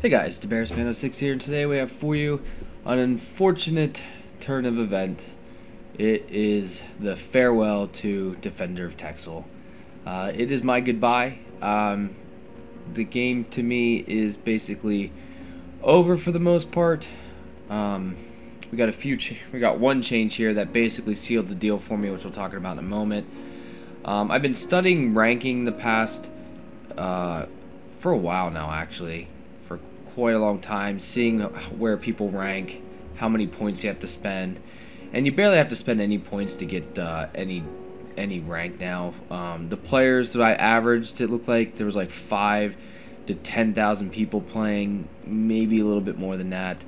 Hey guys, DeBearsFan06 here, and today we have for you an unfortunate turn of event. It is the farewell to Defender of Texel. It is my goodbye. The game to me is basically over for the most part. We got one change here that basically sealed the deal for me, which we'll talk about in a moment. I've been studying ranking the past for a while now, actually. Quite a long time, seeing where people rank, how many points you have to spend, and you barely have to spend any points to get any rank now. The players that I averaged, it looked like there was like 5 to 10,000 people playing, maybe a little bit more than that.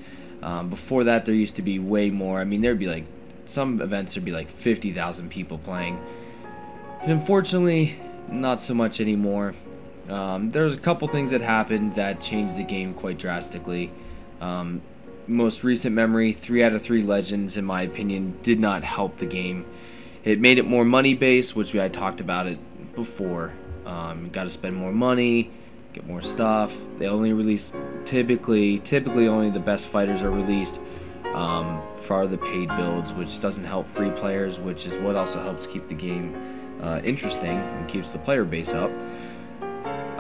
Before that, there used to be way more. I mean, there'd be like some events there'd be like 50,000 people playing, and unfortunately, not so much anymore. There's a couple things that happened that changed the game quite drastically. Most recent memory, 3 out of 3 legends, in my opinion, did not help the game. It made it more money-based, which I talked about it before. You got to spend more money, get more stuff. They only release, typically only the best fighters are released for the paid builds, which doesn't help free players, which is what also helps keep the game interesting and keeps the player base up.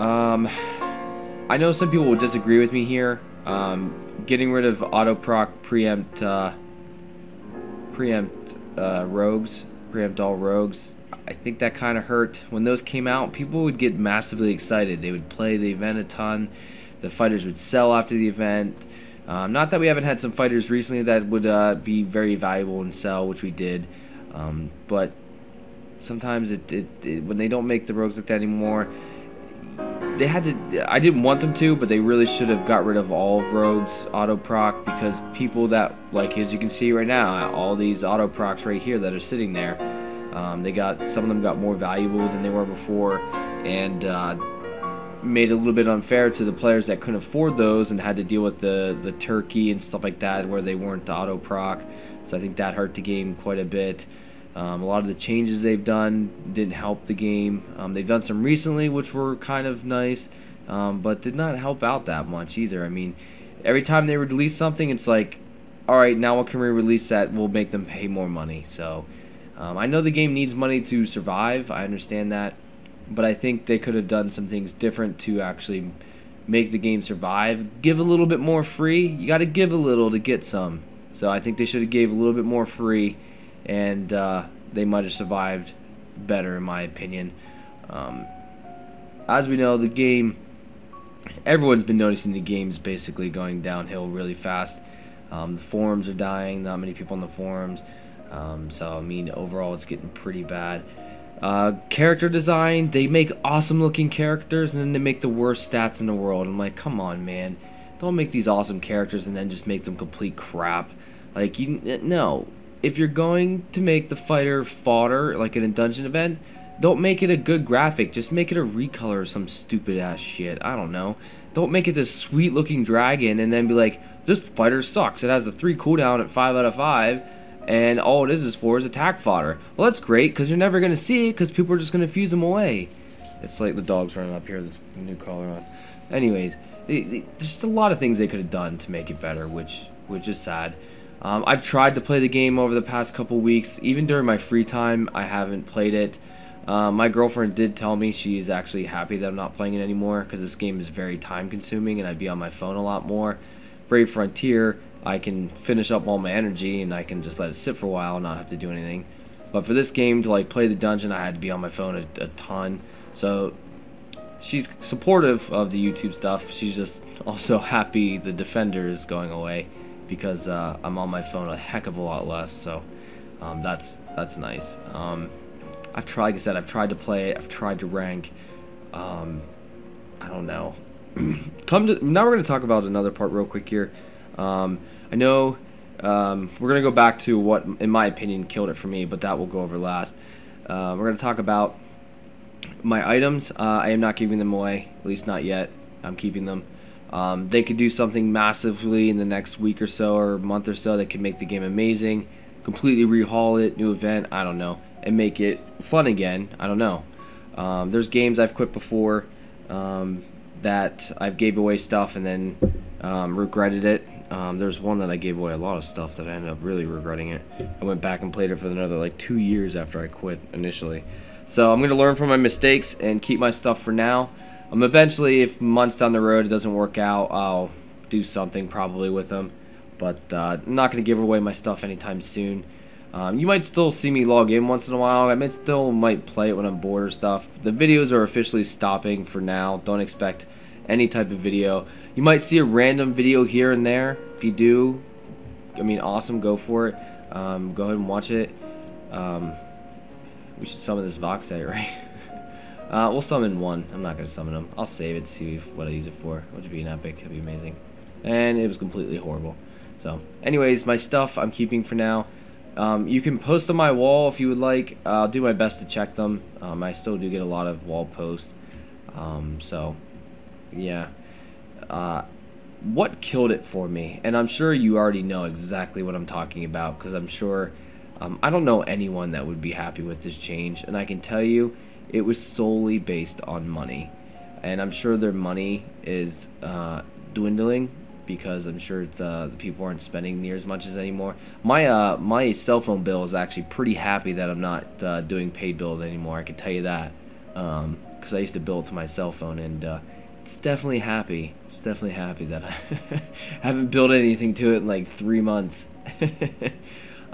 I know some people would disagree with me here. Getting rid of auto proc preempt all rogues, I think that kind of hurt. When those came out, people would get massively excited. They would play the event a ton. The fighters would sell after the event. Not that we haven't had some fighters recently that would be very valuable and sell, which we did. But sometimes when they don't make the rogues like that anymore, they had to. I didn't want them to, but they really should have got rid of all of rogues auto proc, because people that, like, as you can see right now, all these auto procs right here that are sitting there, some of them got more valuable than they were before, and made it a little bit unfair to the players that couldn't afford those and had to deal with the turkey and stuff like that, where they weren't auto proc. So I think that hurt the game quite a bit. A lot of the changes they've done didn't help the game. They've done some recently, which were kind of nice, but did not help out that much either. I mean, every time they release something, it's like, alright, now what can we release that will make them pay more money? So, I know the game needs money to survive, I understand that, but I think they could have done some things different to actually make the game survive. Give a little bit more free. You got to give a little to get some. So I think they should have gave a little bit more free, and they might have survived better, in my opinion. As we know, the game, everyone's been noticing the game's basically going downhill really fast. The forums are dying, not many people on the forums. So, I mean, overall, it's getting pretty bad. Character design, they make awesome looking characters, and then they make the worst stats in the world. I'm like, come on, man. Don't make these awesome characters and then just make them complete crap. Like, no. If you're going to make the fighter fodder, like in a dungeon event, don't make it a good graphic. Just make it a recolor or some stupid ass shit. I don't know. Don't make it this sweet looking dragon and then be like, this fighter sucks. It has a 3 cooldown at 5 out of 5, and all it is for is attack fodder. Well, that's great, because you're never going to see it, because people are just going to fuse them away. It's like the dog's running up here, this new collar on. Anyways, there's just a lot of things they could have done to make it better, which is sad. I've tried to play the game over the past couple weeks. Even during my free time, I haven't played it. My girlfriend did tell me she's actually happy that I'm not playing it anymore, because this game is very time consuming and I'd be on my phone a lot more. Brave Frontier, I can finish up all my energy and I can just let it sit for a while and not have to do anything. But for this game, to like play the dungeon, I had to be on my phone a ton. So she's supportive of the YouTube stuff. She's just also happy the Defender is going away, because I'm on my phone a heck of a lot less. So that's nice. I've tried, like I said, I've tried to play it, I've tried to rank. I don't know. Now we're going to talk about another part real quick here. I know we're going to go back to what, in my opinion, killed it for me, but that we'll go over last. We're going to talk about my items. I am not giving them away, at least not yet. I'm keeping them. They could do something massively in the next week or so, or month or so, that could make the game amazing, completely rehaul it, new event, I don't know, and make it fun again. I don't know. There's games I've quit before that I've gave away stuff and then Regretted it. There's one that I gave away a lot of stuff that I ended up really regretting it. I went back and played it for another like 2 years after I quit initially. So I'm going to learn from my mistakes and keep my stuff for now. Eventually, if months down the road it doesn't work out, I'll do something probably with them. But I'm not going to give away my stuff anytime soon. You might still see me log in once in a while. I might play it when I'm bored or stuff. The videos are officially stopping for now. Don't expect any type of video. You might see a random video here and there. If you do, I mean, awesome, go for it. Go ahead and watch it. We should summon this Voxite, right? We'll summon one. I'm not going to summon him. I'll save it, see what I use it for. Which would be an epic. That'd be amazing. And it was completely horrible. So, anyways, my stuff I'm keeping for now. You can post on my wall if you would like. I'll do my best to check them. I still do get a lot of wall posts. So, yeah. What killed it for me, and I'm sure you already know exactly what I'm talking about, because I'm sure I don't know anyone that would be happy with this change, and I can tell you it was solely based on money, and I'm sure their money is dwindling, because I'm sure it's, the people aren't spending near as much as anymore. My cell phone bill is actually pretty happy that I'm not doing paid bill anymore. I can tell you that, because I used to bill it to my cell phone, and it's definitely happy. It's definitely happy that I haven't built anything to it in like 3 months.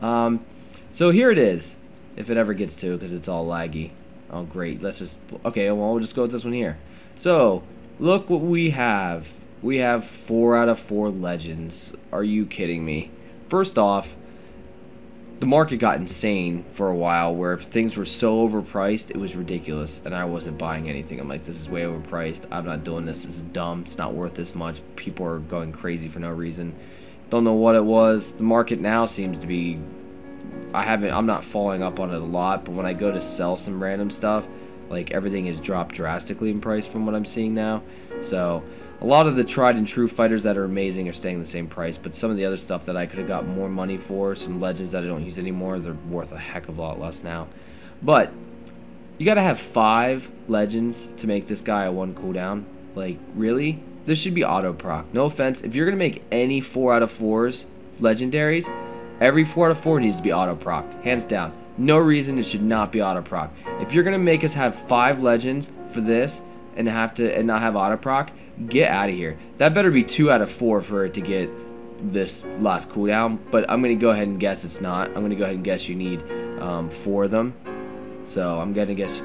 So here it is, if it ever gets to it, because it's all laggy. Oh great, let's just, okay, well we'll just go with this one here. So look what we have. We have 4 out of 4 legends. Are you kidding me? First off, the market got insane for a while where things were so overpriced it was ridiculous, and I wasn't buying anything. I'm like, this is way overpriced. I'm not doing this. This is dumb. It's not worth this much. People are going crazy for no reason. Don't know what it was. The market now seems to be, I'm not following up on it a lot, but when I go to sell some random stuff, like everything has dropped drastically in price from what I'm seeing now. So a lot of the tried and true fighters that are amazing are staying the same price, but some of the other stuff that I could have got more money for, some legends that I don't use anymore, they're worth a heck of a lot less now. But you gotta have 5 legends to make this guy a 1 cooldown. Like, really? This should be auto proc. No offense, if you're gonna make any 4 out of 4s legendaries, every 4 out of 4 needs to be auto proc, hands down. No reason it should not be auto proc. If you're gonna make us have 5 legends for this and not have auto proc, get out of here. That better be 2 out of 4 for it to get this last cooldown, but I'm gonna go ahead and guess it's not. I'm gonna go ahead and guess you need 4 of them. So I'm gonna guess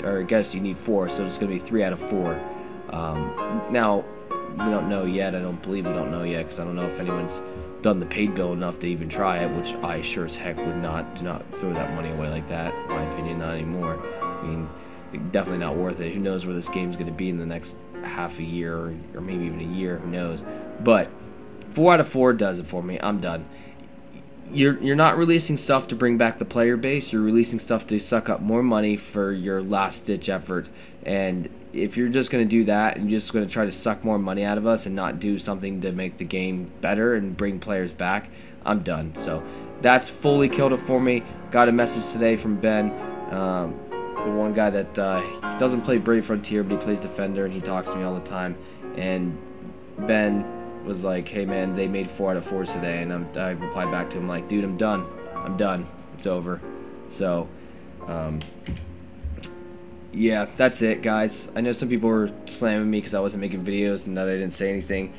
you need 4, so it's gonna be 3 out of 4. Now we don't know yet. I don't believe we don't know yet, because I don't know if anyone's done the paid bill enough to even try it, which I sure as heck would not. Do not throw that money away like that, in my opinion, not anymore. I mean, definitely not worth it. Who knows where this game's gonna be in the next half a year, or maybe even a year, who knows. But 4 out of 4 does it for me. I'm done. You're not releasing stuff to bring back the player base. You're releasing stuff to suck up more money for your last ditch effort. And if you're just going to do that and you're just going to try to suck more money out of us and not do something to make the game better and bring players back, I'm done. So that's fully killed it for me. Got a message today from Ben, the one guy that doesn't play Brave Frontier, but he plays Defender, and he talks to me all the time. And Ben was like, hey man, they made 4 out of 4 today, and I replied back to him like, dude, I'm done. I'm done. It's over. So, yeah, that's it, guys. I know some people were slamming me because I wasn't making videos and that I didn't say anything.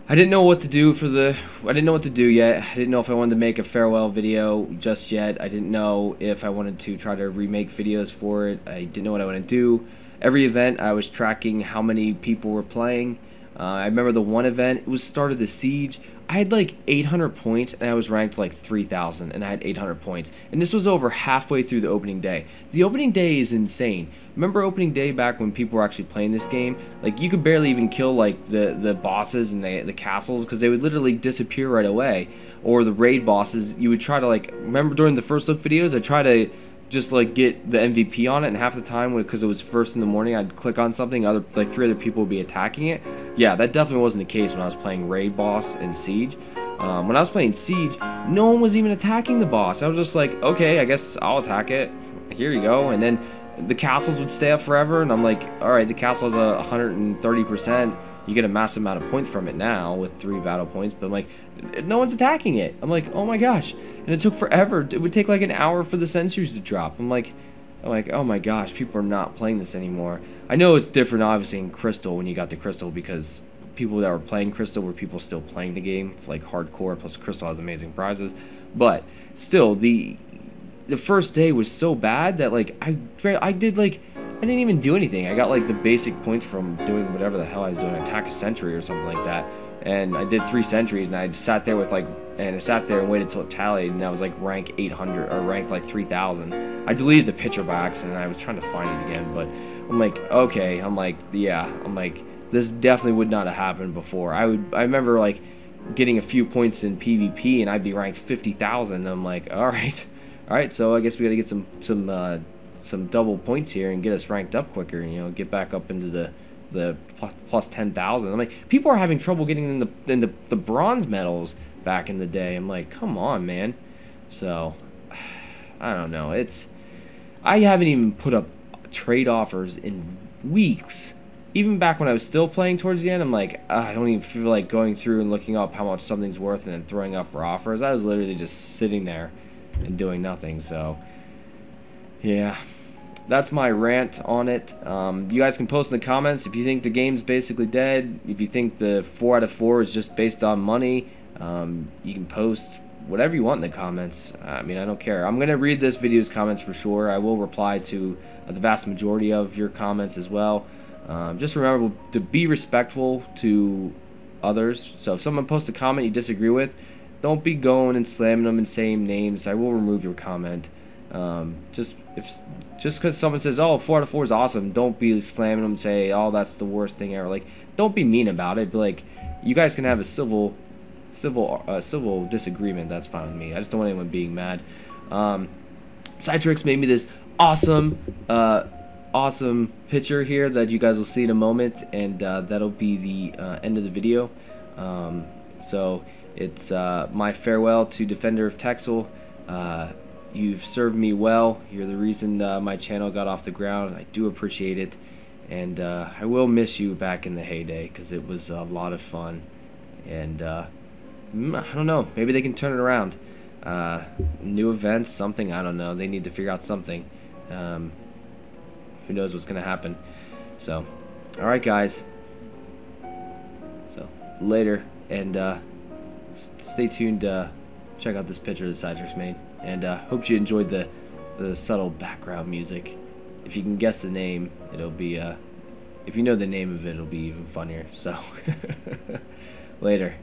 I didn't know what to do I didn't know what to do yet. I didn't know if I wanted to make a farewell video just yet. I didn't know if I wanted to try to remake videos for it. I didn't know what I wanted to do. Every event, I was tracking how many people were playing. I remember the one event, it was start of the siege. I had like 800 points, and I was ranked like 3,000, and I had 800 points. And this was over halfway through the opening day. The opening day is insane. Remember opening day back when people were actually playing this game? Like, you could barely even kill like the bosses and the castles, because they would literally disappear right away. Or the raid bosses, you would try to like, remember during the first look videos, I'd try to just like get the MVP on it, and half the time, because it was first in the morning, I'd click on something, like 3 other people would be attacking it. Yeah, that definitely wasn't the case when I was playing raid boss and siege. When I was playing siege, no one was even attacking the boss. I was just like, okay, I guess I'll attack it. Here you go. And then the castles would stay up forever, and I'm like, alright, the castle has a 130%. You get a massive amount of points from it now with 3 battle points, but I'm like, no one's attacking it. I'm like, oh my gosh. And it took forever. It would take like an hour for the sentries to drop. I'm like, oh my gosh, people are not playing this anymore. I know it's different, obviously, in Crystal when you got the Crystal, because people that were playing Crystal were people still playing the game. It's like hardcore, plus Crystal has amazing prizes. But still, the first day was so bad that like I didn't even do anything. I got like the basic points from doing whatever the hell I was doing, attack a sentry or something like that. And I did 3 sentries, and I sat there with like, and I sat there and waited till it tallied, and I was like rank 800 or ranked like 3,000. I deleted the picture by accident. I was trying to find it again, but I'm like, okay, I'm like, yeah, I'm like, this definitely would not have happened before. I remember like getting a few points in PvP, and I'd be ranked 50,000. And I'm like, all right, so I guess we got to get some double points here and get us ranked up quicker, and, you know, get back up into the plus 10,000. I'm like, people are having trouble getting in the bronze medals back in the day. I'm like, come on, man. So I don't know. I haven't even put up trade offers in weeks. Even back when I was still playing towards the end, I'm like, I don't even feel like going through and looking up how much something's worth and then throwing up for offers. I was literally just sitting there and doing nothing. So yeah, that's my rant on it. You guys can post in the comments if you think the game's basically dead. If you think the 4 out of 4 is just based on money, you can post whatever you want in the comments. I mean, I don't care. I'm going to read this video's comments for sure. I will reply to the vast majority of your comments as well. Just remember to be respectful to others. So if someone posts a comment you disagree with, don't be going and slamming them and saying names. I will remove your comment. Just because someone says, oh, 4 out of 4 is awesome, don't be slamming them and say, oh, that's the worst thing ever. Like, don't be mean about it. Be like, you guys can have a civil disagreement. That's fine with me. I just don't want anyone being mad. Citrix made me this awesome picture here that you guys will see in a moment, and that'll be the end of the video. So it's my farewell to Defender of Texel. You've served me well. You're the reason my channel got off the ground. I do appreciate it, and I will miss you back in the heyday, because it was a lot of fun. And I don't know, maybe they can turn it around. New events, something, I don't know. They need to figure out something. Who knows what's gonna happen. So alright guys, so later, and stay tuned. Check out this picture that Citrix made, and hope you enjoyed the subtle background music. If you can guess the name, it'll be if you know the name of it, it'll be even funnier. So later.